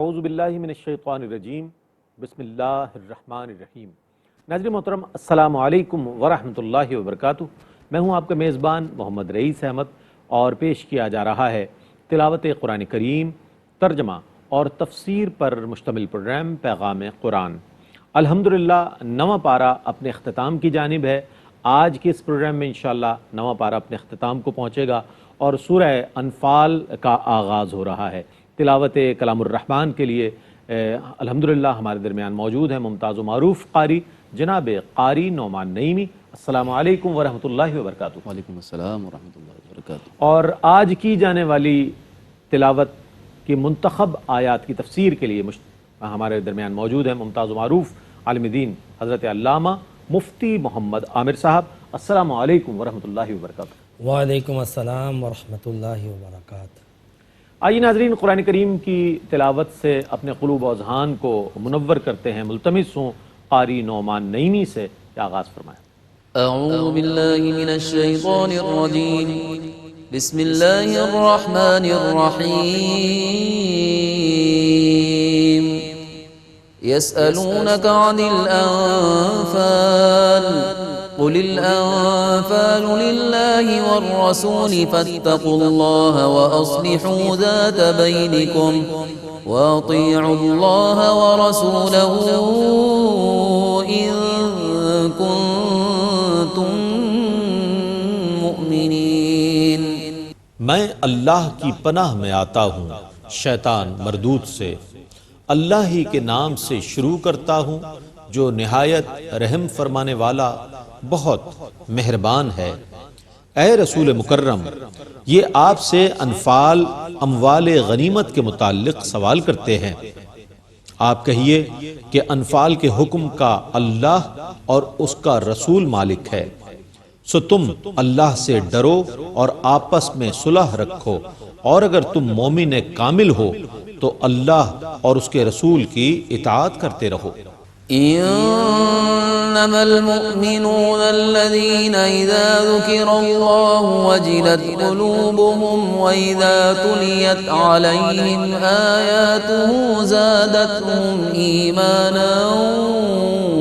اعوذ باللہ من الشیطان الرجیم بسم اللہ الرحمن الرحیم۔ ناظرین محترم، السلام علیکم ورحمۃ اللہ وبرکاتہ۔ میں ہوں آپ کا میزبان محمد رئیس احمد اور پیش کیا جا رہا ہے تلاوت قرآن کریم، ترجمہ اور تفسیر پر مشتمل پروگرام پیغام قرآن۔ الحمدللہ نواں پارہ اپنے اختتام کی جانب ہے۔ آج کے اس پروگرام میں انشاءاللہ نواں پارہ اپنے اختتام کو پہنچے گا اور سورہ انفال کا آغاز ہو رہا ہے۔ تلاوت کلام الرحمن کے لیے الحمدللہ ہمارے درمیان موجود ہیں ممتاز و معروف قاری جناب قاری نعمان نعیمی۔ السلام علیکم ورحمۃ اللہ وبرکاتہ۔ وعلیکم السلام ورحمۃ اللہ وبرکاتہ۔ اور آج کی جانے والی تلاوت کی منتخب آیات کی تفسیر کے لیے ہمارے درمیان موجود ہیں ممتاز و معروف عالم دین حضرت علامہ مفتی محمد عامر صاحب۔ السلام علیکم ورحمۃ اللہ وبرکاتہ۔ وعلیکم السلام ورحمۃ اللہ وبرکاتہ۔ آئیے ناظرین، قرآن کریم کی تلاوت سے اپنے قلوب و اذہان کو منور کرتے ہیں۔ ملتمس ہوں قاری نعمان نعیمی سے کہ آغاز فرمائیں۔ اعوذ باللہ من الشیطان الرجیم، بسم اللہ الرحمن الرحیم۔ یسألونک عن الانفال قل الأنفال لله والرسول فاتقوا الله وأصلحوا ذات بينكم وأطيعوا الله ورسوله إن كنتم مؤمنين۔ میں اللہ کی پناہ میں آتا ہوں شیطان مردود سے۔ اللہ ہی کے نام سے شروع کرتا ہوں جو نہایت رحم فرمانے والا بہت مہربان ہے۔ اے رسول مکرم، یہ آپ سے انفال اموال غنیمت کے متعلق سوال کرتے ہیں۔ آپ کہیے کہ انفال کے حکم کا اللہ اور اس کا رسول مالک ہے، سو تم اللہ سے ڈرو اور آپس میں صلح رکھو، اور اگر تم مومن کامل ہو تو اللہ اور اس کے رسول کی اطاعت کرتے رہو۔ انما المؤمنون الذين اذا ذكر الله وجلت قلوبهم واذا تليت عليهم آياته زادتهم ايمانا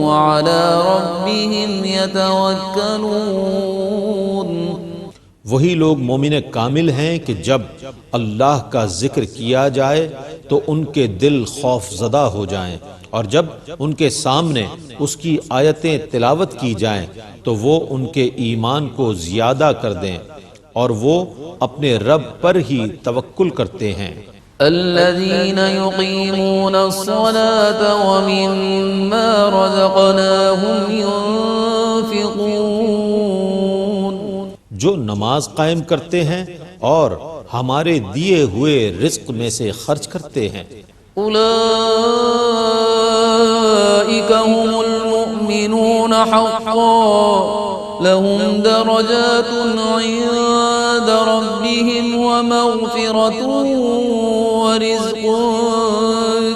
وعلى ربهم يتوكلون۔ وہی لوگ مومن کامل ہیں کہ جب اللہ کا ذکر کیا جائے تو ان کے دل خوف زدہ ہو جائیں، اور جب ان کے سامنے اس کی آیتیں تلاوت کی جائیں تو وہ ان کے ایمان کو زیادہ کر دیں اور وہ اپنے رب پر ہی توکل کرتے ہیں۔ الذين يقيمون الصلاة ومما رزقناهم ينفقون، جو نماز قائم کرتے ہیں اور ہمارے دیے ہوئے رزق میں سے خرچ کرتے ہیں۔ اولئک هم المؤمنون حقا لهم درجات عند ربهم ومغفرة ورزق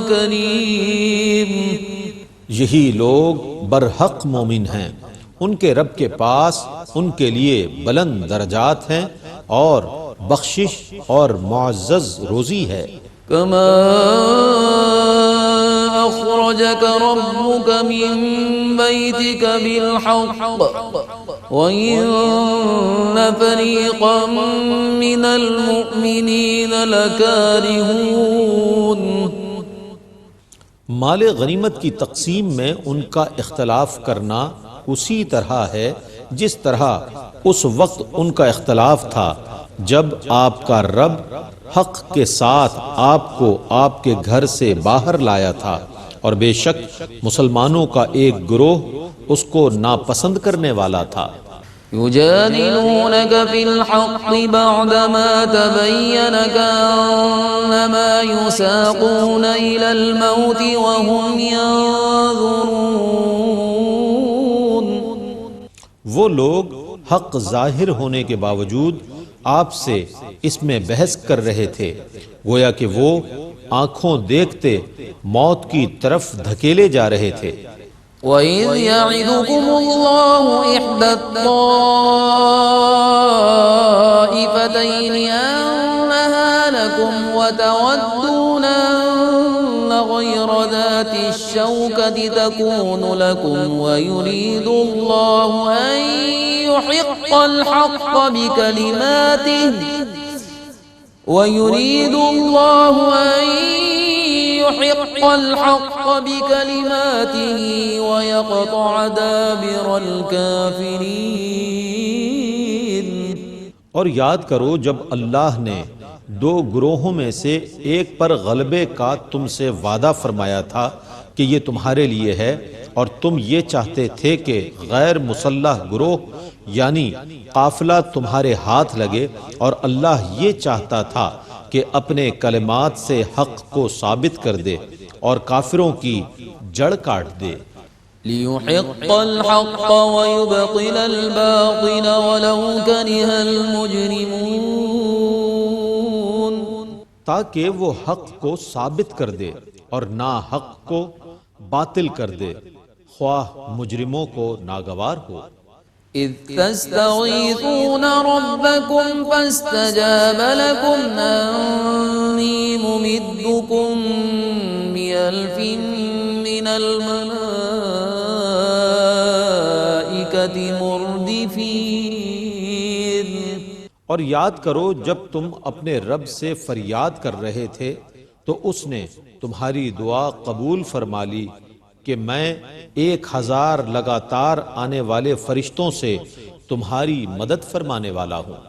کریم۔ یہی لوگ برحق مومن ہیں، ان کے رب کے پاس ان کے لیے بلند درجات ہیں اور بخشش اور معزز روزی ہے۔ كما أخرجك ربك من بيتك بالحق وإن فريقا من المؤمنين لكارهون۔ مال غنیمت کی تقسیم میں ان کا اختلاف کرنا اسی طرح ہے جس طرح اس وقت ان کا اختلاف تھا جب آپ کا رب حق کے ساتھ آپ کو آپ کے گھر سے باہر لایا تھا، اور بے شک مسلمانوں کا ایک گروہ اس کو ناپسند کرنے والا تھا۔ يجادلونك في الحق بعدما تبين كأنما يساقون إلى الموت وهم ينظرون۔ وہ لوگ حق ظاہر ہونے کے باوجود آپ سے اس میں بحث کر رہے تھے، گویا کہ وہ آنکھوں دیکھتے موت کی طرف دھکیلے جا رہے تھے۔ وَإِذْ يَعِدُكُمُ اللَّهُ إِحْدَى الطَّائِفَتَيْنِ أَنَّهَا لَكُمْ وَتَوَدُّونَ ذات الشوكة تكون لكم ويريد الله أن يحق الحق بكلماته ويقطع دابر الكافرين۔ اور یاد کرو جب اللہ نے دو گروہوں میں سے ایک پر غلبے کا تم سے وعدہ فرمایا تھا کہ یہ تمہارے لیے ہے، اور تم یہ چاہتے تھے کہ غیر مسلح گروہ یعنی قافلہ تمہارے ہاتھ لگے، اور اللہ یہ چاہتا تھا کہ اپنے کلمات سے حق کو ثابت کر دے اور کافروں کی جڑ کاٹ دے۔ لِيُحِقَّ الْحَقَّ وَيُبْطِلَ الْبَاطِلَ وَلَوْ كَرِهَ الْمُجْرِمُونَ، تاکہ وہ حق کو ثابت کر دے اور ناحق کو باطل کر دے، خواہ مجرموں کو ناگوار ہو۔ إِذْ تَسْتَغِيثُونَ رَبَّكُمْ فَاسْتَجَابَ لَكُمْ أَنِّي مُمِدُّكُمْ بِأَلْفٍ مِّنَ الْمَلَائِكَةِ مُرْدِفِينَ۔ اور یاد کرو جب تم اپنے رب سے فریاد کر رہے تھے تو اس نے تمہاری دعا قبول فرما لی کہ میں 1000 لگاتار آنے والے فرشتوں سے تمہاری مدد فرمانے والا ہوں۔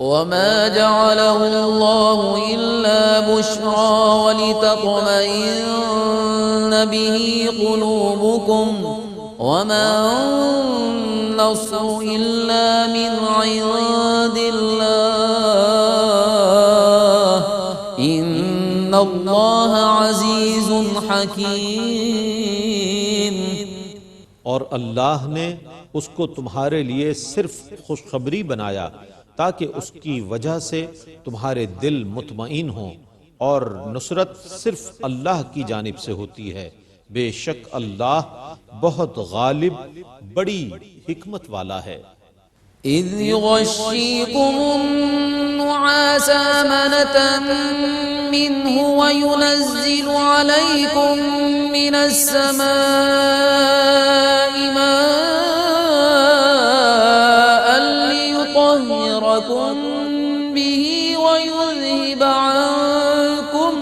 وَمَا جَعَلَهُ اللَّهُ إِلَّا بُشْرَى وَلِتَطْمَئِنَّ بِهِ قُلُوبُكُمْ وَمَا النَّصْرُ إِلَّا مِنْ عِندِ اللَّهِ إِنَّ اللَّهَ عَزِيزٌ حَكِيمٌ۔ اور اللہ نے اس کو تمہارے لیے صرف خوشخبری بنایا تاکہ اس کی وجہ سے تمہارے دل مطمئن ہوں، اور نصرت صرف اللہ کی جانب سے ہوتی ہے، بے شک اللہ بہت غالب بڑی حکمت والا ہے۔ إِذْ يُغَشِّيكُمُ النُّعَاسَ أَمَنَةً مِّنْهُ وَيُنَزِّلُ عَلَيْكُم مِّنَ السَّمَاءِ مَاءً لِّيُطَهِّرَكُم بِهِ وَيُذْهِبَ عنكم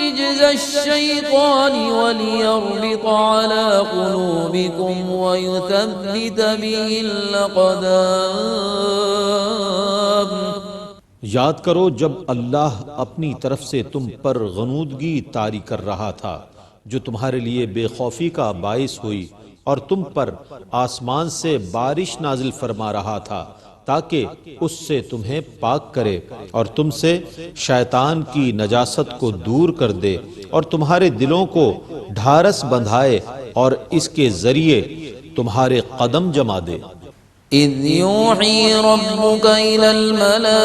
رجز الشيطان وليربط على قلوبكم ويثبت به الأقدام۔ یاد کرو جب اللہ اپنی طرف سے تم پر غنودگی طاری کر رہا تھا جو تمہارے لیے بے خوفی کا باعث ہوئی، اور تم پر آسمان سے بارش نازل فرما رہا تھا تاکہ اس سے تمہیں پاک کرے اور تم سے شیطان کی نجاست کو دور کر دے اور تمہارے دلوں کو ڈھارس بندھائے اور اس کے ذریعے تمہارے قدم جما دے۔ إِذْ يُوحِي رَبُّكَ إِلَى الْمَلَائِكَةِ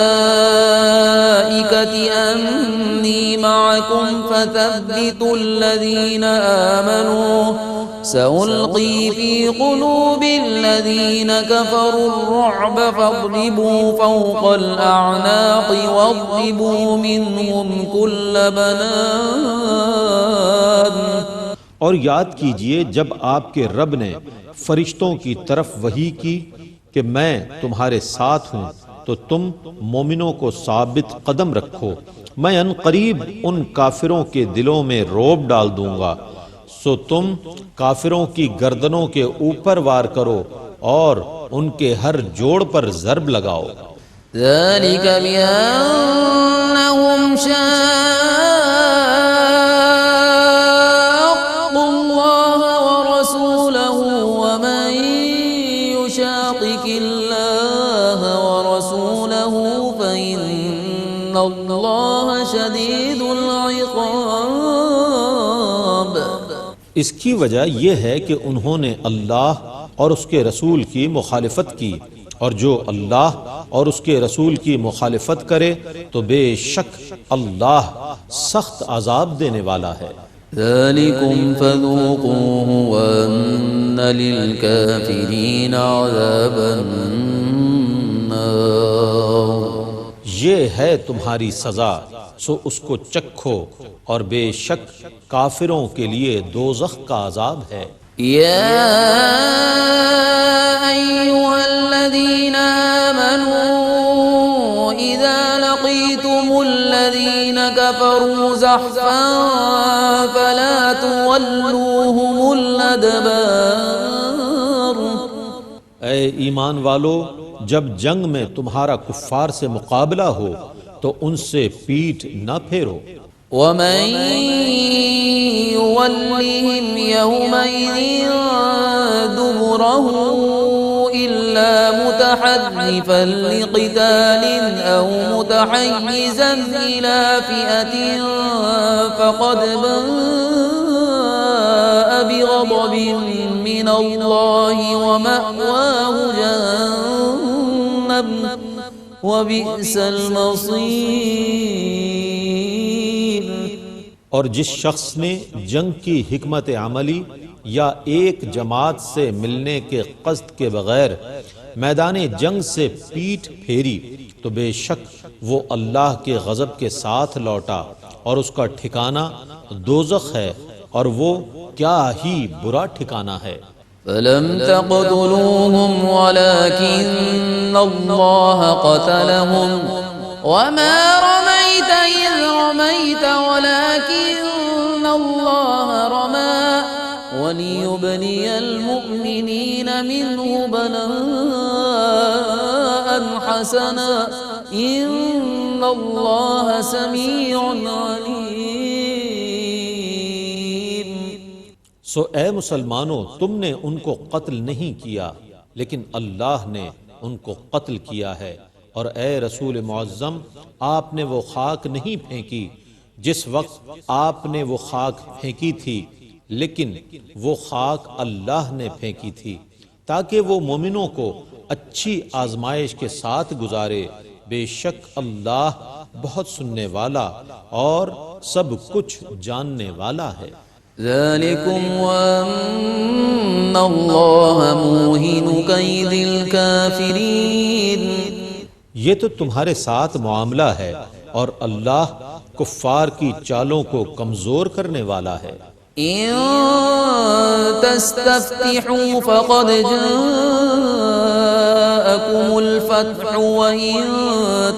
أَنِّي مَعَكُمْ فَثَبِّتُوا الَّذِينَ آمَنُوا سَأُلْقِي فِي قُلُوبِ الَّذِينَ كَفَرُوا الرُّعْبَ فَاضْرِبُوا فَوْقَ الْأَعْنَاقِ وَاضْرِبُوا مِنْهُمْ كُلَّ بَنَانٍ۔ اور یاد کیجئے جب آپ کے رب نے فرشتوں کی طرف وحی کی کہ میں تمہارے ساتھ ہوں تو تم مومنوں کو ثابت قدم رکھو، میں ان قریب ان کافروں کے دلوں میں رعب ڈال دوں گا، سو تم کافروں کی گردنوں کے اوپر وار کرو اور ان کے ہر جوڑ پر ضرب لگاؤ۔ ذَلِكَ بِأَنَّهُمْ شَاقُّوا اللَّهَ وَرَسُولَهُ وَمَن يُشَاقِقِ اللَّهَ وَرَسُولَهُ فَإِنَّ اللَّهَ شَدِيدُ الْعِقَابِ۔ اس کی وجہ یہ ہے کہ انہوں نے اللہ اور اس کے رسول کی مخالفت کی، اور جو اللہ اور اس کے رسول کی مخالفت کرے تو بے شک اللہ سخت عذاب دینے والا ہے۔ ذَلِكُمْ فَذُوقُوهُ وَأَنَّ لِلْكَافِرِينَ عَذَابَ النَّارِ۔ یہ ہے تمہاری سزا، سو اس کو چکھو، اور بے شک کافروں کے لیے دوزخ کا عذاب ہے۔ يا أيها الذين آمنوا إذا لقيتم الذين كفروا زحفا فلا تولوهم الأدبار۔ اے ایمان والو، جب جنگ میں تمہارا کفار سے مقابلہ ہو تو ان سے پیٹھ نہ پھیرو۔ ومن يولهم يومئذ دبره إلا متحرفا لقتال أو متحيزا إلى فئة فقد باء بغضب من الله ومأواه جهنم وبئس المصير۔ اور جس شخص نے جنگ کی حکمت عملی یا ایک جماعت سے ملنے کے قصد کے بغیر میدان جنگ سے پیٹھ پھیری تو بے شک وہ اللہ کے غضب کے ساتھ لوٹا، اور اس کا ٹھکانہ دوزخ ہے، اور وہ کیا ہی برا ٹھکانہ ہے۔ فلم تقتلوهم ولكن الله قتلهم وما رميت إذ رميت ولكن الله رمى وليبلي المؤمنين منه بلاء حسنا إن الله سميع عليم۔ سو اے مسلمانوں، تم نے ان کو قتل نہیں کیا لیکن اللہ نے ان کو قتل کیا ہے، اور اے رسول معظم، آپ نے وہ خاک نہیں پھینکی جس وقت آپ نے وہ خاک پھینکی تھی، لیکن وہ خاک اللہ نے پھینکی تھی تاکہ وہ مومنوں کو اچھی آزمائش کے ساتھ گزارے۔ بے شک اللہ بہت سننے والا اور سب کچھ جاننے والا ہے۔ ذلكم وأن الله موهن كيد الكافرين۔ یہ تو تمہارے ساتھ معاملہ ہے، اور اللہ کفار کی چالوں کو کمزور کرنے والا ہے۔ إن تستفتحوا فقد جاءكم الفتح وإن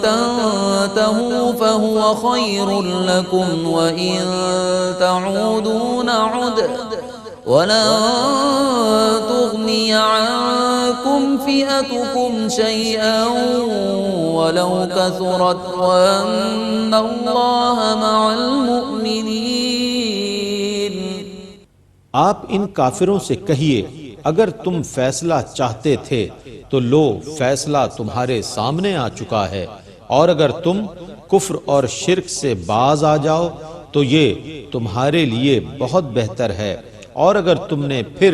تنتهوا فهو خير لكم وإن تعودوا نعد ولن تغني عنكم فئتكم شيئا ولو كثرت وأن الله مع المؤمنين۔ آپ ان کافروں سے کہیے، اگر تم فیصلہ چاہتے تھے تو لو، فیصلہ تمہارے سامنے آ چکا ہے، اور اگر تم کفر اور شرک سے باز آ جاؤ تو یہ تمہارے لیے بہت بہتر ہے، اور اگر تم نے پھر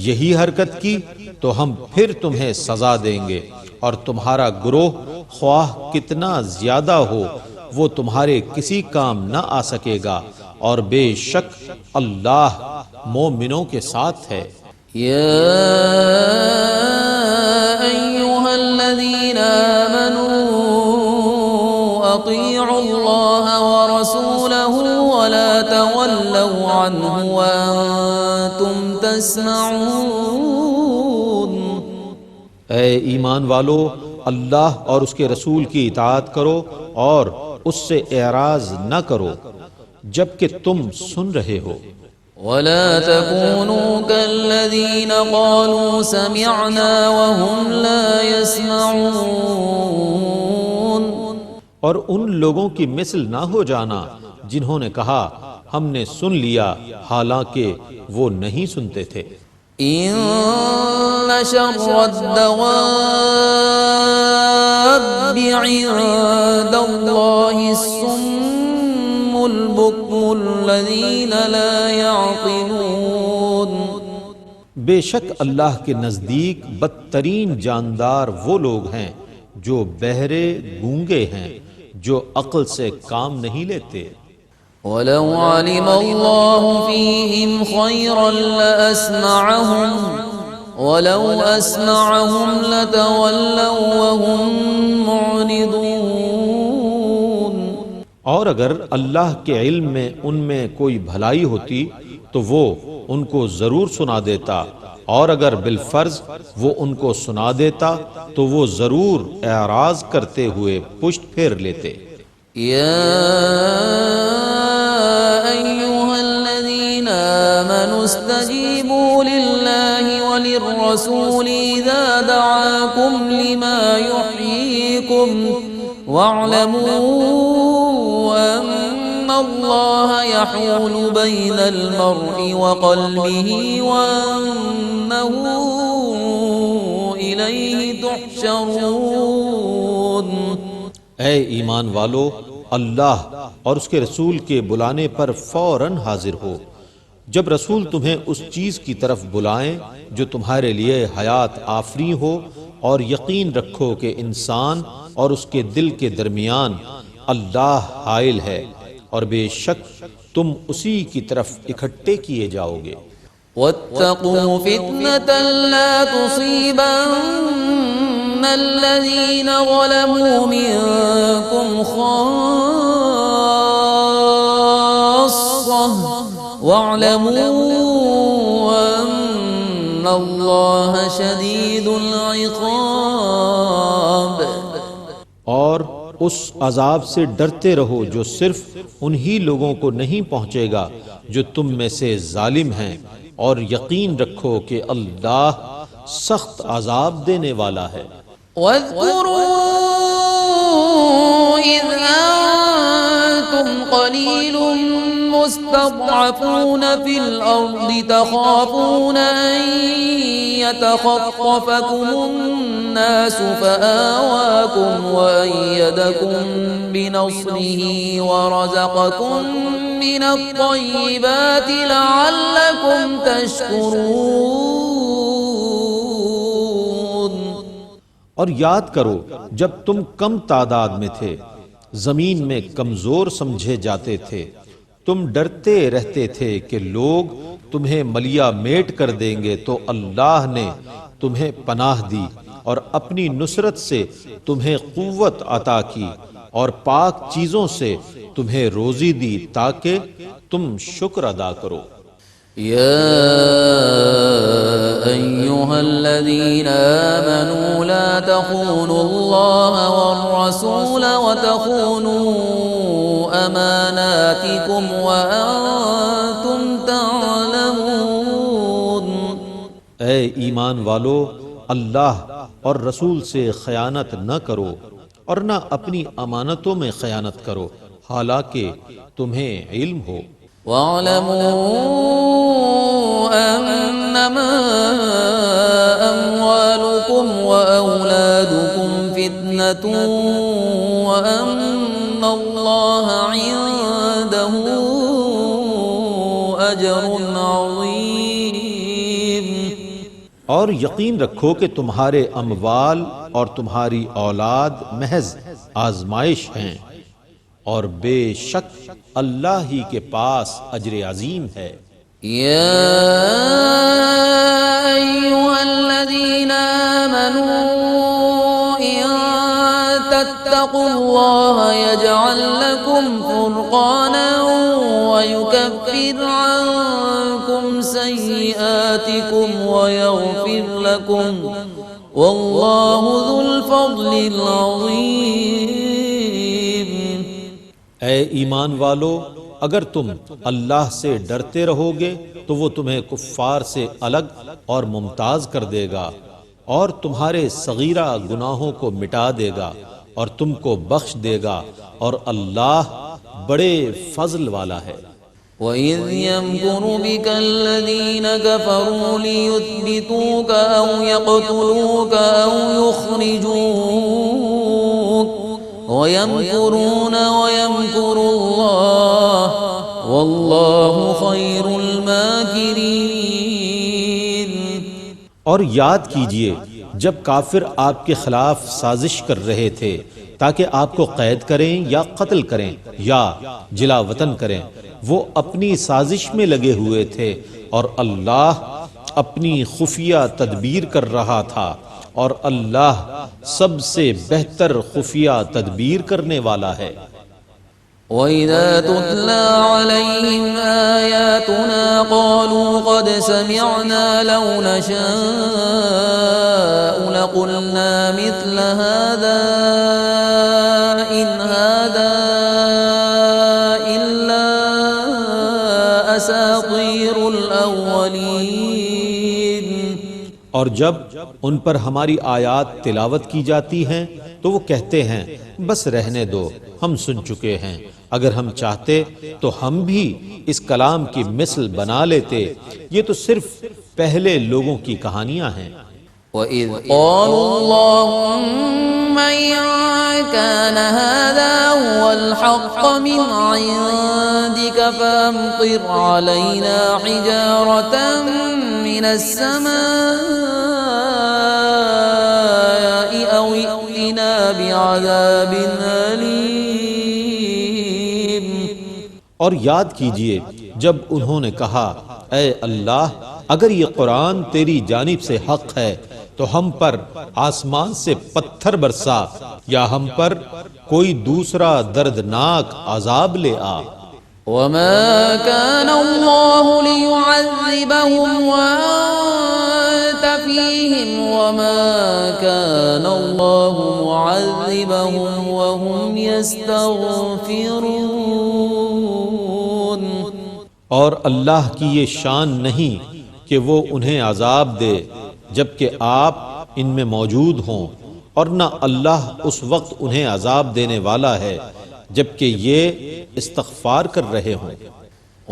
یہی حرکت کی تو ہم پھر تمہیں سزا دیں گے، اور تمہارا گروہ خواہ کتنا زیادہ ہو وہ تمہارے کسی کام نہ آ سکے گا، اور بے شک اللہ مومنوں کے ساتھ ہے۔ يا أيها الذين آمنوا أطيعوا الله ورسوله ولا تولوا عنه وأنتم تسمعون۔ اے ایمان والو، اللہ اور اس کے رسول کی اطاعت کرو اور اس سے اعراض نہ کرو جبکہ تم سن رہے ہو۔ ولا تكونوا كالذين قالوا سمعنا وهم لا يسمعون۔ اور ان لوگوں کی مثل نہ ہو جانا جنہوں نے کہا ہم نے سن لیا حالانکہ وہ نہیں سنتے تھے۔ إن شر الدواب عند الله الصم البكم الذين لا يعقلون۔ بے شک اللہ کے نزدیک بدترین جاندار وہ لوگ ہیں جو بہرے گونگے ہیں، جو عقل سے کام نہیں لیتے۔ ولو علم الله فيهم خيرا لأسمعهم ولو أسمعهم لتولوا وهم معرضون۔ اور اگر اللہ کے علم میں ان میں کوئی بھلائی ہوتی تو وہ ان کو ضرور سنا دیتا، اور اگر بالفرض وہ ان کو سنا دیتا تو وہ ضرور اعراض کرتے ہوئے پشت پھیر لیتے۔ يا أيها الذين آمنوا استجيبوا لله وللرسول إذا دعاكم لما يحييكم واعلموا أن الله يحول بين المرء وقلبه وأنه إليه تحشرون۔ اے ایمان والو، اللہ اور اس کے رسول کے بلانے پر فوراً حاضر ہو۔ جب رسول تمہیں اس چیز کی طرف بلائیں جو تمہارے لیے حیات آفری ہو، اور یقین رکھو کہ انسان اور اس کے دل کے درمیان اللہ حائل ہے، اور بے شک تم اسی کی طرف اکٹھے کیے جاؤ گے۔ واتقوا فتنة لا تصيبن الذين ظلموا منكم خاصة واعلموا أن الله شديد العقاب۔ اور اس عذاب سے ڈرتے رہو جو صرف انہی لوگوں کو نہیں پہنچے گا جو تم میں سے ظالم ہیں، اور یقین رکھو کہ اللہ سخت عذاب دینے والا ہے۔ واذكروا إذ أنتم قليل مستضعفون في الأرض تخافون أن يتخطفكم الناس فآواكم وأيدكم بنصره ورزقكم من الطيبات لعلكم تشكرون۔ اور یاد کرو جب تم کم تعداد میں تھے، زمین میں کمزور سمجھے جاتے تھے، تم ڈرتے رہتے تھے کہ لوگ تمہیں ملیا میٹ کر دیں گے، تو اللہ نے تمہیں پناہ دی اور اپنی نصرت سے تمہیں قوت عطا کی، اور پاک چیزوں سے تمہیں روزی دی تاکہ تم شکر ادا کرو۔ يا أيها الذين آمنوا لا تخونوا الله والرسول وتخونوا أماناتكم وأنتم تعلمون۔ اے ایمان والو، اللہ اور رسول سے خیانت نہ کرو، اور نہ اپنی امانتوں میں خیانت کرو حالانکہ تمہیں علم ہو۔ واعلموا أنما أموالكم وأولادكم فتنة وأن الله عنده أجر عظيم۔ اور یقین رکھو کہ تمہارے اموال اور تمہاری اولاد محض آزمائش ہیں، اور بے شک اللہ ہی کے پاس اجر عظیم ہے۔ يا أيها الذين آمنوا إن تتقوا الله يجعل لكم فرقانا ويكفر عنكم سيئاتكم ويغفر لكم والله ذو الفضل العظيم۔ اے ایمان والو، اگر تم اللہ سے ڈرتے رہو گے تو وہ تمہیں کفار سے الگ اور ممتاز کر دے گا، اور تمہارے صغیرہ گناہوں کو مٹا دے گا، اور تم کو بخش دے گا، اور اللہ بڑے فضل والا ہے۔ وَإِذْ يَمْكُرُ بِكَ الَّذِينَ كَفَرُوا لِيُثْبِتُوكَ أَوْ يَقْتُلُوكَ أَوْ يُخْرِجُوكَ وَيَمْكُرُونَ وَيَمْكُرُ اللَّهُ وَاللَّهُ خَيْرُ الْمَاكِرِينَ۔ اور یاد کیجئے جب کافر آپ کے خلاف سازش کر رہے تھے تاکہ آپ کو قید کریں یا قتل کریں یا جلا وطن کریں، وہ اپنی سازش میں لگے ہوئے تھے، اور اللہ اپنی خفیہ تدبیر کر رہا تھا، اور اللہ سب سے بہتر خفیہ تدبیر کرنے والا ہے۔ وَإِذَا تُتْلَى عَلَيْهِمْ آيَاتُنَا قَالُوا قَدْ سَمِعْنَا لَوْ نَشَاءُ لَقُلْنَا مِثْلَ هَذَا إِنْ هَذَا إِلَّا أَسَاطِيرُ الْأَوَّلِينَ۔ اور جب ان پر ہماری آیات تلاوت کی جاتی ہیں تو وہ کہتے ہیں بس رہنے دو، ہم سن چکے ہیں، اگر ہم چاہتے تو ہم بھی اس کلام کی مثل بنا لیتے، یہ تو صرف پہلے لوگوں کی کہانیاں ہیں۔ وَإِذْ قَالُوا اللَّهُمَّ إِن كَانَ هَذَا هُوَ الْحَقَّ مِنْ عِندِكَ فَأَمْطِرْ عَلَيْنَا حِجَارَةً مِنَ السَّمَاءِ أَوْ ائْتِنَا بِعَذَابٍ أَلِيمٍ۔ اور یاد کیجئے جب انہوں نے کہا اے اللہ اگر یہ قرآن تیری جانب سے حق ہے تو ہم پر آسمان سے پتھر برسا یا ہم پر کوئی دوسرا دردناک عذاب لے آ۔ وَمَا كَانَ اللَّهُ لِيُعَذِّبَهُمْ وَأَنْتَ فِيهِمْ وَمَا كَانَ اللَّهُ مُعَذِّبَهُمْ وَهُمْ يَسْتَغْفِرُونَ۔ اور اللہ کی یہ شان نہیں کہ وہ انہیں عذاب دے جبکہ آپ ان میں موجود ہوں، اور نہ اللہ اس وقت انہیں عذاب دینے والا ہے جبکہ یہ استغفار کر رہے ہوں۔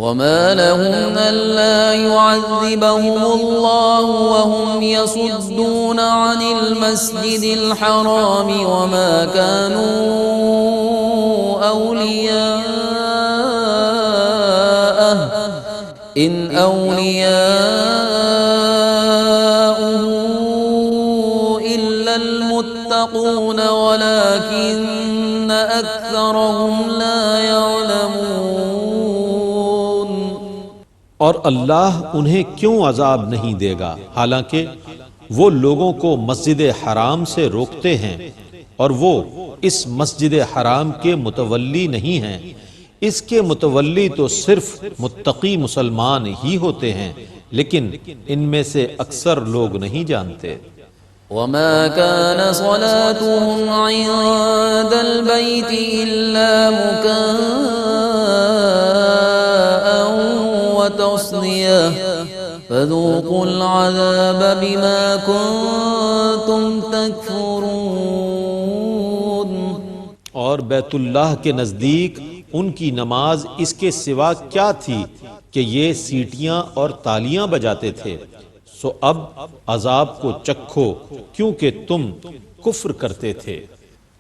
وَمَا لَهُمْ أَلَّا يُعَذِّبَهُمُ اللَّهُ وَهُمْ يَصُدُّونَ عَنِ الْمَسْجِدِ الْحَرَامِ وَمَا كَانُوا أَوْلِيَاءَهُ إِنْ أَوْلِيَاؤُهُ إِلَّا الْمُتَّقُونَ وَلَكِنَّ أَكْثَرَهُمْ لَا يَعْلَمُونَ۔ اور اللہ انہیں کیوں عذاب نہیں دے گا حالانکہ وہ لوگوں کو مسجد حرام سے روکتے ہیں اور وہ اس مسجد حرام کے متولی نہیں ہیں، اس کے متولی تو صرف متقی مسلمان ہی ہوتے ہیں، لیکن ان میں سے اکثر لوگ نہیں جانتے۔ وَمَا كَانَ صَلَاتُهُمْ عِندَ الْبَيْتِ إِلَّا مُكَاءً وَتَصْدِيَةً فَذُوقُوا الْعَذَابَ بِمَا كُنتُمْ تَكْفُرُونَ۔ اور بیت اللہ کے نزدیک ان کی نماز اس کے سوا کیا تھی کہ یہ سیٹیاں اور تالیاں بجاتے تھے، سو اب عذاب کو چکھو کیونکہ تم کفر کرتے تھے۔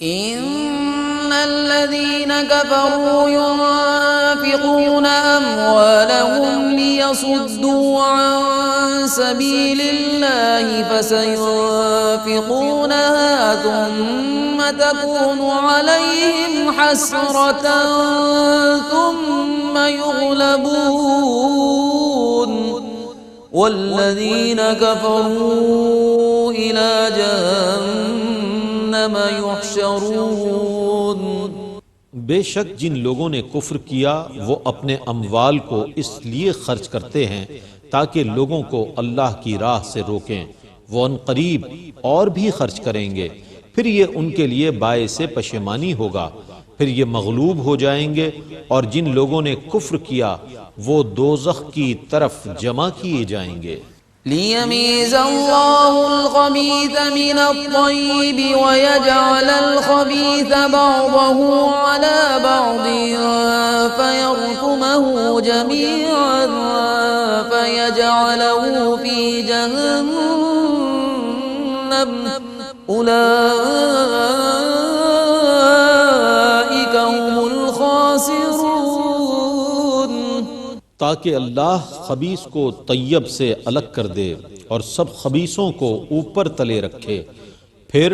إن الذين كفروا ينفقون أموالهم ليصدوا عن سبيل الله فسينفقونها ثم تكون عليهم حسرة ثم يغلبون والذين كفروا إلى جهنم يحشرون۔ بے شک جن لوگوں نے کفر کیا وہ اپنے اموال کو اس لیے خرچ کرتے ہیں تاکہ لوگوں کو اللہ کی راہ سے روکیں، وہ ان قریب اور بھی خرچ کریں گے، پھر یہ ان کے لیے باعث پشیمانی ہوگا، پھر یہ مغلوب ہو جائیں گے، اور جن لوگوں نے کفر کیا وہ دوزخ کی طرف جمع کیے جائیں گے۔ ليميز الله الخبيث من الطيب ويجعل الخبيث بعضه على بعض فيركمه جميعا فيجعله في جهنم أولئك هم الخاسرون۔ تاکہ اللہ خبیث کو طیب سے الگ کر دے اور سب خبیثوں کو اوپر تلے رکھے، پھر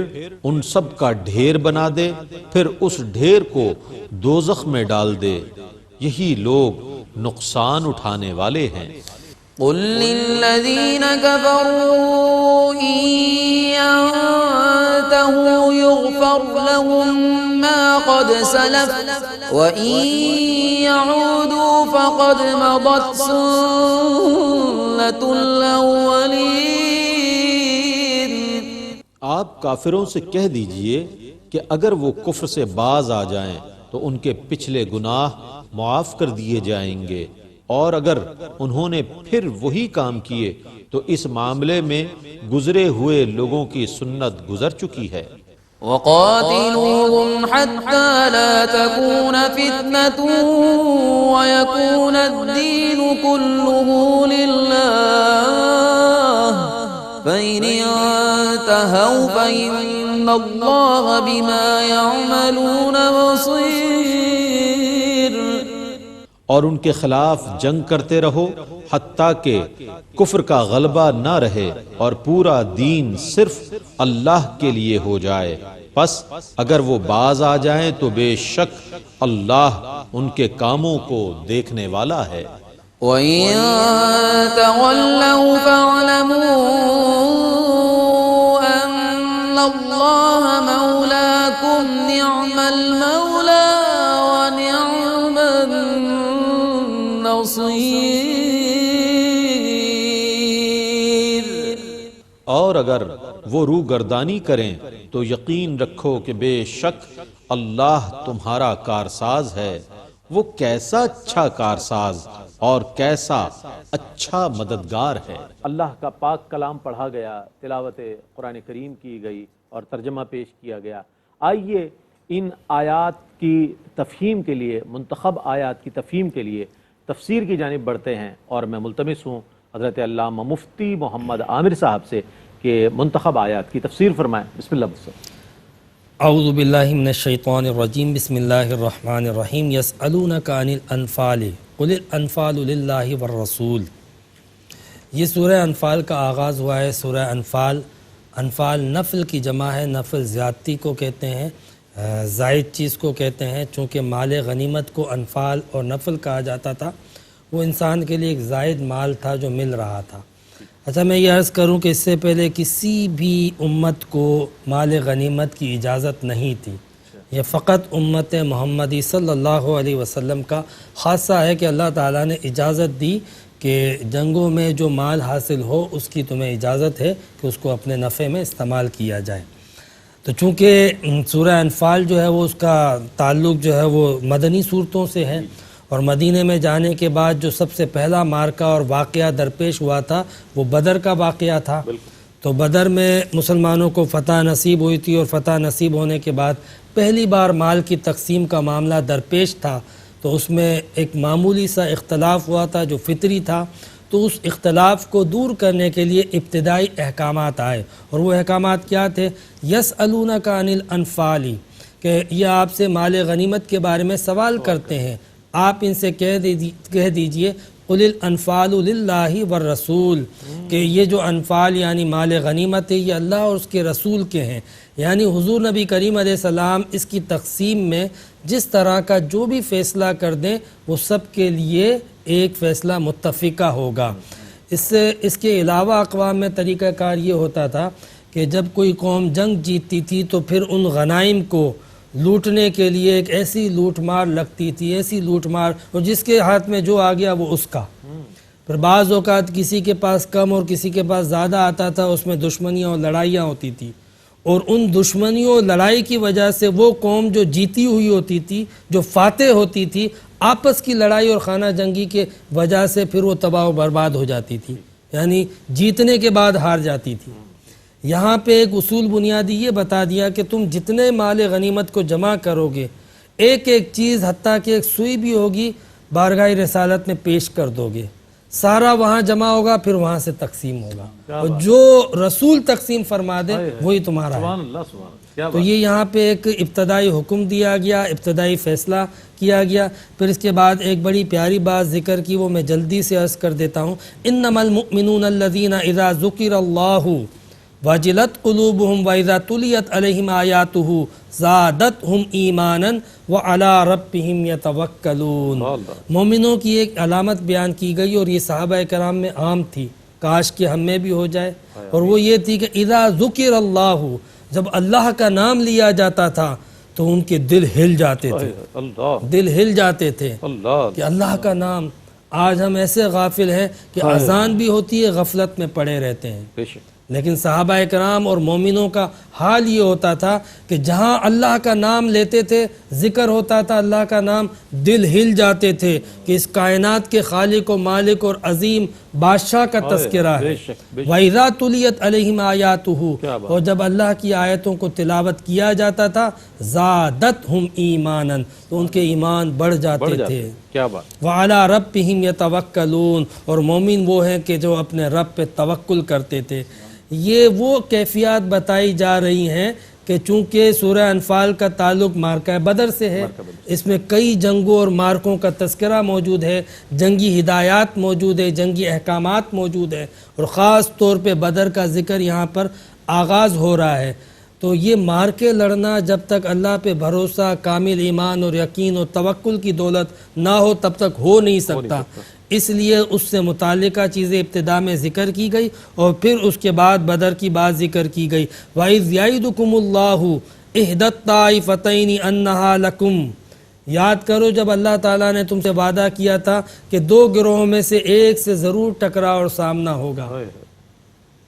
ان سب کا ڈھیر بنا دے، پھر اس ڈھیر کو دوزخ میں ڈال دے، یہی لوگ نقصان اٹھانے والے ہیں۔ قل للذين كفروا إن ينتهوا يغفر لهم ما قد سلف وإن يعودوا فقد مضت سنة الأولين۔ آپ کافروں سے کہہ دیجئے کہ اگر وہ کفر سے باز آ جائیں تو ان کے پچھلے گناہ معاف کر دیے جائیں گے، اور اگر انہوں نے پھر وہی کام کیے تو اس معاملے میں گزرے ہوئے لوگوں کی سنت گزر چکی ہے۔ وقاتلوهم حتى لا تكون فتنة ويكون الدين كله لله فإن انتهوا فإن الله بما يعملون بصير۔ اور ان کے خلاف جنگ کرتے رہو حتیٰ کہ کفر کا غلبہ نہ رہے اور پورا دین صرف اللہ کے لیے ہو جائے، پس اگر وہ باز آ جائیں تو بے شک اللہ ان کے کاموں کو دیکھنے والا ہے۔ وَإِن تَوَلَّوْا فَاعْلَمُوا أَنَّ اللَّهَ مَوْلَاكُمْ نِعْمَ الْمَوْلَى وَنِعْمَ النَّصِيرُ۔ اور اگر وہ روگردانی کریں تو یقین رکھو کہ بے شک اللہ تمہارا کارساز ہے، وہ کیسا اچھا کارساز اور کیسا اچھا مددگار ہے۔ اللہ کا پاک کلام پڑھا گیا، تلاوت قرآن کریم کی گئی اور ترجمہ پیش کیا گیا۔ آئیے ان آیات کی تفہیم کے لیے، منتخب آیات کی تفہیم کے لیے تفسیر کی جانب بڑھتے ہیں، اور میں ملتمس ہوں حضرت علامہ مفتی محمد عامر صاحب سے کہ منتخب آیات کی تفسیر فرمائیں۔ بسم اللہ بسم۔ اعوذ باللہ من الشیطان الرجیم، بسم اللہ الرحمن الرحیم۔ یسألونک عن الانفال قل الانفال للہ والرسول۔ یہ سورہ انفال کا آغاز ہوا ہے۔ سورہ انفال، انفال نفل کی جمع ہے، نفل زیادتی کو کہتے ہیں، زائد چیز کو کہتے ہیں۔ چونکہ مال غنیمت کو انفال اور نفل کہا جاتا تھا، وہ انسان کے لیے ایک زائد مال تھا جو مل رہا تھا۔ اچھا، میں یہ عرض کروں کہ اس سے پہلے کسی بھی امت کو مال غنیمت کی اجازت نہیں تھی، یہ فقط امت محمدی صلی اللہ علیہ وسلم کا خاصہ ہے کہ اللہ تعالیٰ نے اجازت دی کہ جنگوں میں جو مال حاصل ہو اس کی تمہیں اجازت ہے کہ اس کو اپنے نفع میں استعمال کیا جائے۔ تو چونکہ سورہ انفال جو ہے وہ اس کا تعلق جو ہے وہ مدنی صورتوں سے ہے، اور مدینے میں جانے کے بعد جو سب سے پہلا مارکہ اور واقعہ درپیش ہوا تھا وہ بدر کا واقعہ تھا۔ تو بدر میں مسلمانوں کو فتح نصیب ہوئی تھی، اور فتح نصیب ہونے کے بعد پہلی بار مال کی تقسیم کا معاملہ درپیش تھا، تو اس میں ایک معمولی سا اختلاف ہوا تھا جو فطری تھا۔ تو اس اختلاف کو دور کرنے کے لیے ابتدائی احکامات آئے، اور وہ احکامات کیا تھے؟ یسألونک عن الانفال، کہ یہ آپ سے مال غنیمت کے بارے میں سوال کرتے ہیں، آپ ان سے کہہ دیجئے قل الانفال للہ والرسول، کہ یہ جو انفال یعنی مال غنیمت ہے یہ اللہ اور اس کے رسول کے ہیں، یعنی حضور نبی کریم علیہ السلام اس کی تقسیم میں جس طرح کا جو بھی فیصلہ کر دیں وہ سب کے لیے ایک فیصلہ متفقہ ہوگا۔ اس کے علاوہ اقوام میں طریقہ کار یہ ہوتا تھا کہ جب کوئی قوم جنگ جیتتی تھی تو پھر ان غنائم کو لوٹنے کے لیے ایک ایسی لوٹ مار لگتی تھی، ایسی لوٹ مار، اور جس کے ہاتھ میں جو آ گیا وہ اس کا۔ پھر بعض اوقات کسی کے پاس کم اور کسی کے پاس زیادہ آتا تھا، اس میں دشمنیاں اور لڑائیاں ہوتی تھی، اور ان دشمنیوں اور لڑائی کی وجہ سے وہ قوم جو جیتی ہوئی ہوتی تھی، جو فاتح ہوتی تھی، آپس کی لڑائی اور خانہ جنگی کے وجہ سے پھر وہ تباہ و برباد ہو جاتی تھی، یعنی جیتنے کے بعد ہار جاتی تھی۔ یہاں پہ ایک اصول بنیادی یہ بتا دیا کہ تم جتنے مال غنیمت کو جمع کرو گے، ایک ایک چیز حتیٰ کہ ایک سوئی بھی ہوگی بارگاہ رسالت میں پیش کر دو گے، سارا وہاں جمع ہوگا، پھر وہاں سے تقسیم ہوگا، اور جو رسول تقسیم فرما دے وہی تمہارا ہے۔ تو یہ یہاں پہ ایک ابتدائی حکم دیا گیا، ابتدائی فیصلہ کیا گیا۔ پھر اس کے بعد ایک بڑی پیاری بات ذکر کی، وہ میں جلدی سے عرض کر دیتا ہوں۔ انما المؤمنون الذین اذا ذکر اللہ وجلت قلوبہم وَإِذَا تُلِيَتْ عَلَيْهِمْ آیاتُهُ زَادَتْهُمْ ایمانا وَعَلَىٰ رَبِّهِمْ يَتَوَکَّلُونَ۔ مومنوں کی ایک علامت بیان کی گئی اور یہ صحابہ کرام میں عام تھی، کاش کہ ہم میں بھی ہو جائے، اور وہ یہ تھی کہ اذا ذکر اللہ، جب اللہ کا نام لیا جاتا تھا تو ان کے دل ہل جاتے تھے، دل ہل جاتے تھے کہ اللہ کا نام۔ آج ہم ایسے غافل ہیں کہ اذان بھی ہوتی ہے غفلت میں پڑے رہتے ہیں، لیکن صحابہ کرام اور مومنوں کا حال یہ ہوتا تھا کہ جہاں اللہ کا نام لیتے تھے، ذکر ہوتا تھا اللہ کا نام، دل ہل جاتے تھے کہ اس کائنات کے خالق و مالک اور عظیم بادشاہ کا تذکرہ ہے۔ وَإِذَا تُلِيَتْ عَلَيْهِمْ آیاتُهُ، اور جب اللہ کی آیتوں کو تلاوت کیا جاتا تھا، زَادَتْهُمْ ایمانا، تو ان کے ایمان بڑھ جاتے تھے۔ وَعَلَىٰ رَبِّهِمْ يَتَوَکَّلُونَ، اور مومن وہ ہیں کہ جو اپنے رب پہ توکل کرتے تھے۔ یہ وہ کیفیات بتائی جا رہی ہیں کہ چونکہ سورہ انفال کا تعلق مارکہ بدر سے ہے، اس میں کئی جنگوں اور مارکوں کا تذکرہ موجود ہے، جنگی ہدایات موجود ہے، جنگی احکامات موجود ہے، اور خاص طور پہ بدر کا ذکر یہاں پر آغاز ہو رہا ہے۔ تو یہ مارکے لڑنا جب تک اللہ پہ بھروسہ، کامل ایمان اور یقین اور توکل کی دولت نہ ہو تب تک ہو نہیں سکتا، اس لیے اس سے متعلقہ چیزیں ابتدا میں ذکر کی گئی اور پھر اس کے بعد بدر کی بات ذکر کی گئی۔ وَإِذْ يَعِدُكُمُ اللَّهُ إِحْدَى الطَّائِفَتَيْنِ أَنَّهَا لَكُمْ، یاد کرو جب اللہ تعالیٰ نے تم سے وعدہ کیا تھا کہ دو گروہوں میں سے ایک سے ضرور ٹکراؤ اور سامنا ہوگا۔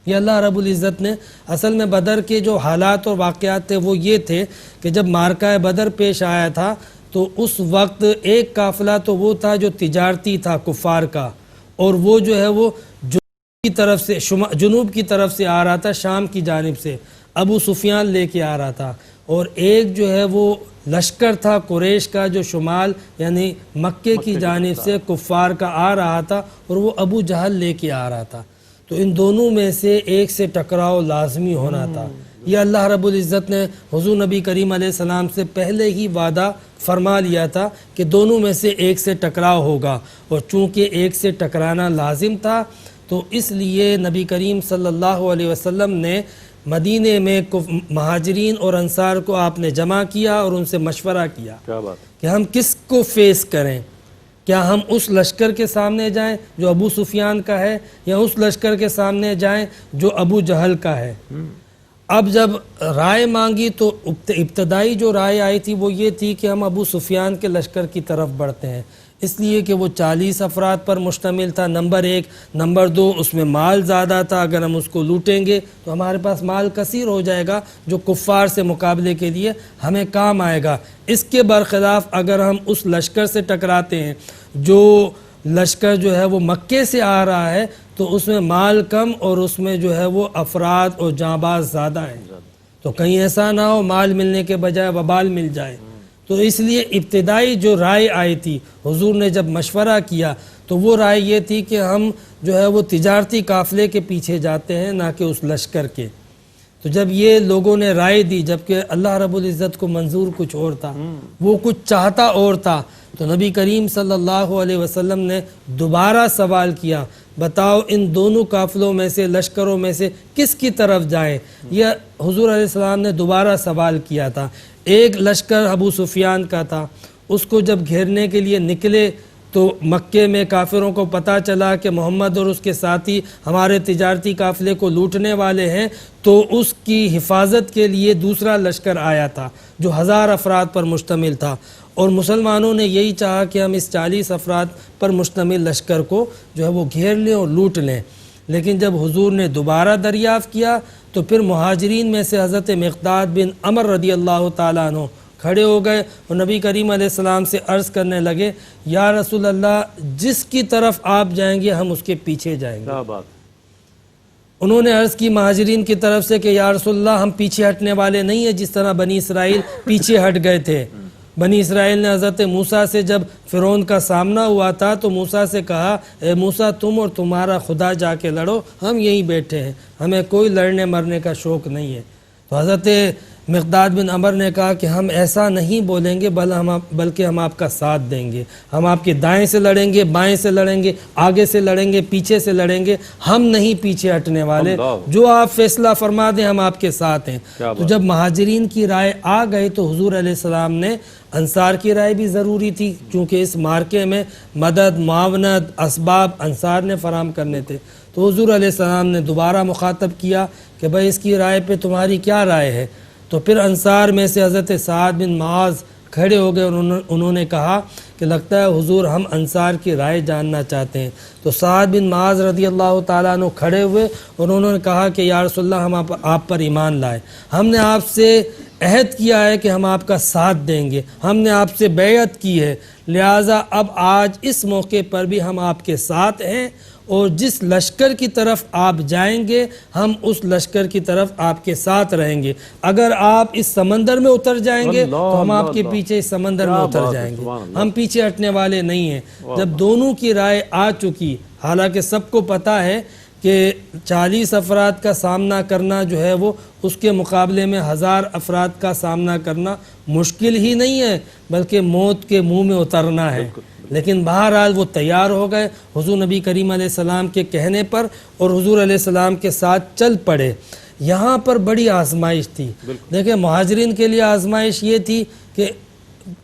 یہ اللہ رب العزت نے اصل میں بدر کے جو حالات اور واقعات تھے وہ یہ تھے کہ جب مارکہ بدر پیش آیا تھا تو اس وقت ایک قافلہ تو وہ تھا جو تجارتی تھا کفار کا، اور وہ جو ہے وہ جنوب کی طرف سے آ رہا تھا، شام کی جانب سے ابو سفیان لے کے آ رہا تھا، اور ایک جو ہے وہ لشکر تھا قریش کا جو شمال یعنی مکے کی جانب سے کفار کا آ رہا تھا، اور وہ ابو جہل لے کے آ رہا تھا۔ تو ان دونوں میں سے ایک سے ٹکراؤ لازمی ہونا تھا۔ یہ اللہ رب العزت نے حضور نبی کریم علیہ السلام سے پہلے ہی وعدہ فرما لیا تھا کہ دونوں میں سے ایک سے ٹکراؤ ہوگا، اور چونکہ ایک سے ٹکرانا لازم تھا تو اس لیے نبی کریم صلی اللہ علیہ وسلم نے مدینے میں مہاجرین اور انصار کو آپ نے جمع کیا اور ان سے مشورہ کیا کہ ہم کس کو فیس کریں، کیا ہم اس لشکر کے سامنے جائیں جو ابو سفیان کا ہے، یا اس لشکر کے سامنے جائیں جو ابو جہل کا ہے۔ اب جب رائے مانگی تو ابتدائی جو رائے آئی تھی وہ یہ تھی کہ ہم ابو سفیان کے لشکر کی طرف بڑھتے ہیں، اس لیے کہ وہ 40 افراد پر مشتمل تھا، نمبر 1، نمبر 2 اس میں مال زیادہ تھا، اگر ہم اس کو لوٹیں گے تو ہمارے پاس مال کثیر ہو جائے گا جو کفار سے مقابلے کے لیے ہمیں کام آئے گا۔ اس کے برخلاف اگر ہم اس لشکر سے ٹکراتے ہیں جو لشکر جو ہے وہ مکے سے آ رہا ہے تو اس میں مال کم اور اس میں جو ہے وہ افراد اور جانباز زیادہ ہیں، تو کہیں ایسا نہ ہو مال ملنے کے بجائے وبال مل جائے۔ تو اس لیے ابتدائی جو رائے آئی تھی، حضور نے جب مشورہ کیا تو وہ رائے یہ تھی کہ ہم جو ہے وہ تجارتی قافلے کے پیچھے جاتے ہیں نہ کہ اس لشکر کے۔ تو جب یہ لوگوں نے رائے دی، جبکہ اللہ رب العزت کو منظور کچھ اور تھا، وہ کچھ چاہتا اور تھا، تو نبی کریم صلی اللہ علیہ وسلم نے دوبارہ سوال کیا، بتاؤ ان دونوں قافلوں میں سے، لشکروں میں سے کس کی طرف جائیں؟ یہ حضور علیہ السلام نے دوبارہ سوال کیا تھا۔ ایک لشکر ابو سفیان کا تھا، اس کو جب گھیرنے کے لیے نکلے تو مکے میں کافروں کو پتہ چلا کہ محمد اور اس کے ساتھی ہمارے تجارتی قافلے کو لوٹنے والے ہیں، تو اس کی حفاظت کے لیے دوسرا لشکر آیا تھا جو 1000 افراد پر مشتمل تھا، اور مسلمانوں نے یہی چاہا کہ ہم اس 40 افراد پر مشتمل لشکر کو جو ہے وہ گھیر لیں اور لوٹ لیں۔ لیکن جب حضور نے دوبارہ دریافت کیا تو پھر مہاجرین میں سے حضرت مقداد بن عمر رضی اللہ تعالیٰ عنہ کھڑے ہو گئے اور نبی کریم علیہ السلام سے عرض کرنے لگے، یا رسول اللہ، جس کی طرف آپ جائیں گے ہم اس کے پیچھے جائیں گے۔ انہوں نے عرض کی مہاجرین کی طرف سے کہ یا رسول اللہ، ہم پیچھے ہٹنے والے نہیں ہیں، جس طرح بنی اسرائیل پیچھے ہٹ گئے تھے۔ بنی اسرائیل نے حضرت موسیٰ سے جب فرعون کا سامنا ہوا تھا تو موسیٰ سے کہا، اے موسیٰ، تم اور تمہارا خدا جا کے لڑو، ہم یہیں بیٹھے ہیں، ہمیں کوئی لڑنے مرنے کا شوق نہیں ہے۔ تو حضرت مقداد بن عمر نے کہا کہ ہم ایسا نہیں بولیں گے بلکہ ہم آپ کا ساتھ دیں گے، ہم آپ کے دائیں سے لڑیں گے، بائیں سے لڑیں گے، آگے سے لڑیں گے، پیچھے سے لڑیں گے، ہم نہیں پیچھے ہٹنے والے، جو آپ فیصلہ فرما دیں ہم آپ کے ساتھ ہیں۔ تو جب مہاجرین کی رائے آ گئی تو حضور علیہ السلام نے انصار کی رائے بھی ضروری تھی، چونکہ اس مارکے میں مدد، معاونت، اسباب انصار نے فراہم کرنے تھے۔ تو حضور علیہ السلام نے دوبارہ مخاطب کیا کہ بھائی اس کی رائے پہ تمہاری کیا رائے ہے؟ تو پھر انصار میں سے حضرت سعد بن معاذ کھڑے ہو گئے اور انہوں نے کہا کہ لگتا ہے حضور ہم انصار کی رائے جاننا چاہتے ہیں۔ تو سعد بن معاذ رضی اللہ تعالیٰ عنہ کھڑے ہوئے اور انہوں نے کہا کہ یا رسول اللہ ہم آپ پر ایمان لائے، ہم نے آپ سے عہد کیا ہے کہ ہم آپ کا ساتھ دیں گے، ہم نے آپ سے بیعت کی ہے، لہٰذا اب آج اس موقع پر بھی ہم آپ کے ساتھ ہیں، اور جس لشکر کی طرف آپ جائیں گے ہم اس لشکر کی طرف آپ کے ساتھ رہیں گے، اگر آپ اس سمندر میں اتر جائیں گے تو ہم آپ کے پیچھے اس سمندر میں اتر جائیں گے، ہم پیچھے ہٹنے والے نہیں ہیں۔ جب دونوں کی رائے آ چکی، حالانکہ سب کو پتہ ہے کہ 40 افراد کا سامنا کرنا جو ہے وہ اس کے مقابلے میں 1000 افراد کا سامنا کرنا مشکل ہی نہیں ہے بلکہ موت کے منہ میں اترنا ہے، لیکن بہرحال وہ تیار ہو گئے حضور نبی کریم علیہ السلام کے کہنے پر اور حضور علیہ السلام کے ساتھ چل پڑے۔ یہاں پر بڑی آزمائش تھی، دیکھیں مہاجرین کے لیے آزمائش یہ تھی کہ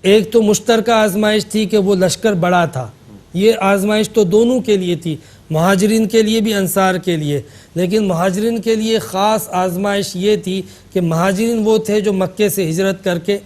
ایک تو مشترکہ آزمائش تھی کہ وہ لشکر بڑا تھا، یہ آزمائش تو دونوں کے لیے تھی، مہاجرین کے لیے بھی انصار کے لیے، لیکن مہاجرین کے لیے خاص آزمائش یہ تھی کہ مہاجرین وہ تھے جو مکے سے ہجرت کر کے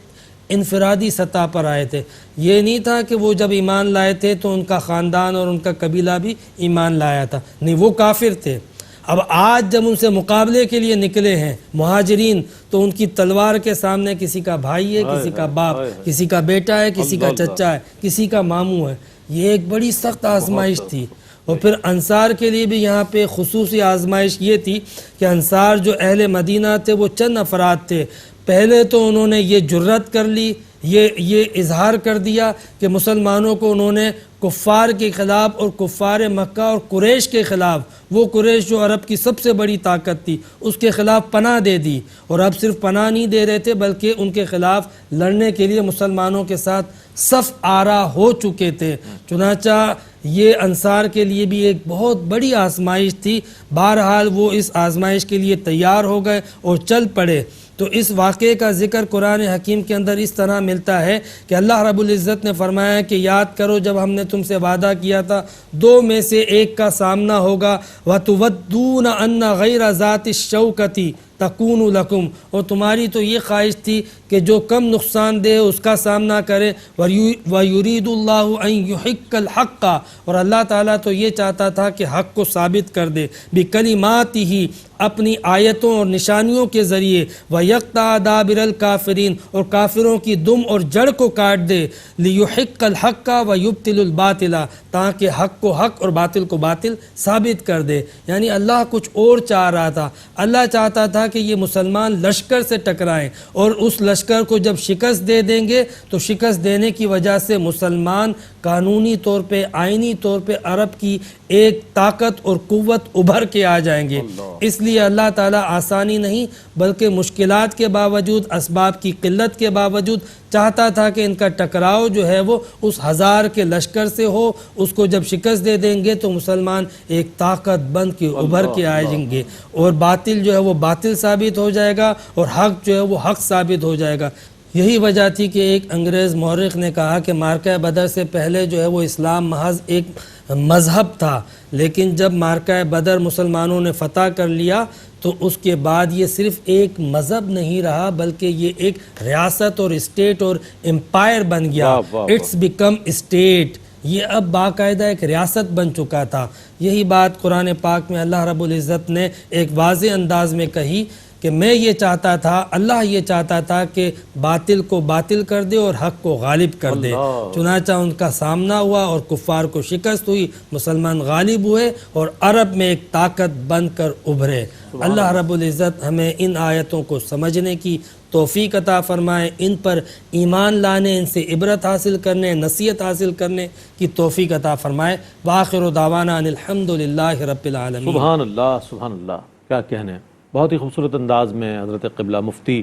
انفرادی سطح پر آئے تھے، یہ نہیں تھا کہ وہ جب ایمان لائے تھے تو ان کا خاندان اور ان کا قبیلہ بھی ایمان لایا تھا، نہیں وہ کافر تھے۔ اب آج جب ان سے مقابلے کے لیے نکلے ہیں مہاجرین تو ان کی تلوار کے سامنے کسی کا بھائی ہے، کسی کا باپ، کسی کا بیٹا ہے، کسی کا چچا ہے، کسی کا ماموں ہے، یہ ایک بڑی سخت آزمائش تھی۔ اور پھر انصار کے لیے بھی یہاں پہ خصوصی آزمائش یہ تھی کہ انصار جو اہل مدینہ تھے وہ چند افراد تھے، پہلے تو انہوں نے یہ جرت کر لی، یہ اظہار کر دیا کہ مسلمانوں کو انہوں نے کفار کے خلاف اور کفار مکہ اور قریش کے خلاف، وہ قریش جو عرب کی سب سے بڑی طاقت تھی اس کے خلاف پناہ دے دی، اور اب صرف پناہ نہیں دے رہے تھے بلکہ ان کے خلاف لڑنے کے لیے مسلمانوں کے ساتھ صف آرا ہو چکے تھے۔ چنانچہ یہ انصار کے لیے بھی ایک بہت بڑی آزمائش تھی، بہرحال وہ اس آزمائش کے لیے تیار ہو گئے اور چل پڑے۔ تو اس واقعے کا ذکر قرآن حکیم کے اندر اس طرح ملتا ہے کہ اللہ رب العزت نے فرمایا کہ یاد کرو جب ہم نے تم سے وعدہ کیا تھا دو میں سے ایک کا سامنا ہوگا، وَتُوَدُّونَ أَنَّ غَيْرَ ذَاتِ الشَّوْكَةِ تَكُونُ لَكُمْ، اور تمہاری تو یہ خواہش تھی کہ جو کم نقصان دے اس کا سامنا کرے، وَيُرِيدُ اللَّهُ أَن يُحِقَّ الْحَقَّ، اور اللہ تعالیٰ تو یہ چاہتا تھا کہ حق کو ثابت کر دے، بِكَلِمَاتِهِ، اپنی آیتوں اور نشانیوں کے ذریعے، وَيَقْطَعَ دَابِرَ الْكَافِرِينَ، اور کافروں کی دم اور جڑ کو کاٹ دے، لِيُحِقَّ الْحَقَّ وَيُبْطِلُ الْبَاطِلَ، تاکہ حق کو حق اور باطل کو باطل ثابت کر دے۔ یعنی اللہ کچھ اور چاہ رہا تھا، اللہ چاہتا تھا کہ یہ مسلمان لشکر سے ٹکرائیں اور اس لشکر کو جب شکست دے دیں گے تو شکست دینے کی وجہ سے مسلمان قانونی طور پہ، آئینی طور پہ عرب کی ایک طاقت اور قوت ابھر کے آ جائیں گے۔ اس لیے اللہ تعالیٰ آسانی نہیں بلکہ مشکلات کے باوجود، اسباب کی قلت کے باوجود چاہتا تھا کہ ان کا ٹکراؤ جو ہے وہ اس 1000 کے لشکر سے ہو، اس کو جب شکست دے دیں گے تو مسلمان ایک طاقت بن کے ابھر کے آئیں گے اور باطل جو ہے وہ باطل ثابت ہو جائے گا اور حق جو ہے وہ حق ثابت ہو جائے گا۔ یہی وجہ تھی کہ ایک انگریز مورخ نے کہا کہ مارکہ بدر سے پہلے جو ہے وہ اسلام محض ایک مذہب تھا، لیکن جب مارکہ بدر مسلمانوں نے فتح کر لیا تو اس کے بعد یہ صرف ایک مذہب نہیں رہا بلکہ یہ ایک ریاست اور اسٹیٹ اور امپائر بن گیا۔ اٹس بیکم اسٹیٹ، یہ اب باقاعدہ ایک ریاست بن چکا تھا۔ یہی بات قرآن پاک میں اللہ رب العزت نے ایک واضح انداز میں کہی کہ میں یہ چاہتا تھا، اللہ یہ چاہتا تھا کہ باطل کو باطل کر دے اور حق کو غالب کر دے، چنانچہ ان کا سامنا ہوا اور کفار کو شکست ہوئی، مسلمان غالب ہوئے اور عرب میں ایک طاقت بن کر ابھرے۔ اللہ رب العزت ہمیں ان آیتوں کو سمجھنے کی توفیق عطا فرمائے، ان پر ایمان لانے، ان سے عبرت حاصل کرنے، نصیحت حاصل کرنے کی توفیق عطا فرمائے۔ وآخر دعوانا ان الحمدللہ رب العالمین۔ سبحان اللہ، سبحان اللہ، کیا کہنے، بہت ہی خوبصورت انداز میں حضرت قبلہ مفتی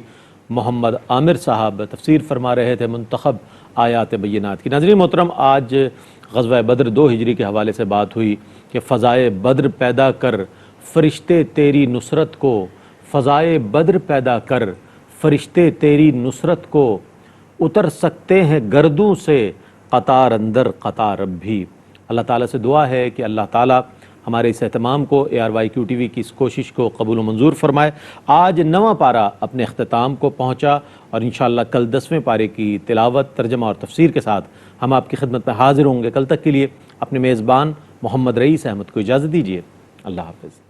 محمد عامر صاحب تفسیر فرما رہے تھے منتخب آیات بینات کی۔ ناظرین محترم، آج غزوہ بدر 2 ہجری کے حوالے سے بات ہوئی کہ فضائے بدر پیدا کر فرشتے تیری نصرت کو، فضائے بدر پیدا کر فرشتے تیری نصرت کو، اتر سکتے ہیں گردوں سے قطار اندر قطار اب بھی۔ اللہ تعالیٰ سے دعا ہے کہ اللہ تعالیٰ ہمارے اس اہتمام کو ARYQ-TV کی اس کوشش کو قبول و منظور فرمائے۔ آج 9واں پارہ اپنے اختتام کو پہنچا اور انشاءاللہ کل 10ویں پارے کی تلاوت، ترجمہ اور تفسیر کے ساتھ ہم آپ کی خدمت میں حاضر ہوں گے۔ کل تک کے لیے اپنے میزبان محمد رئیس احمد کو اجازت دیجیے۔ اللہ حافظ۔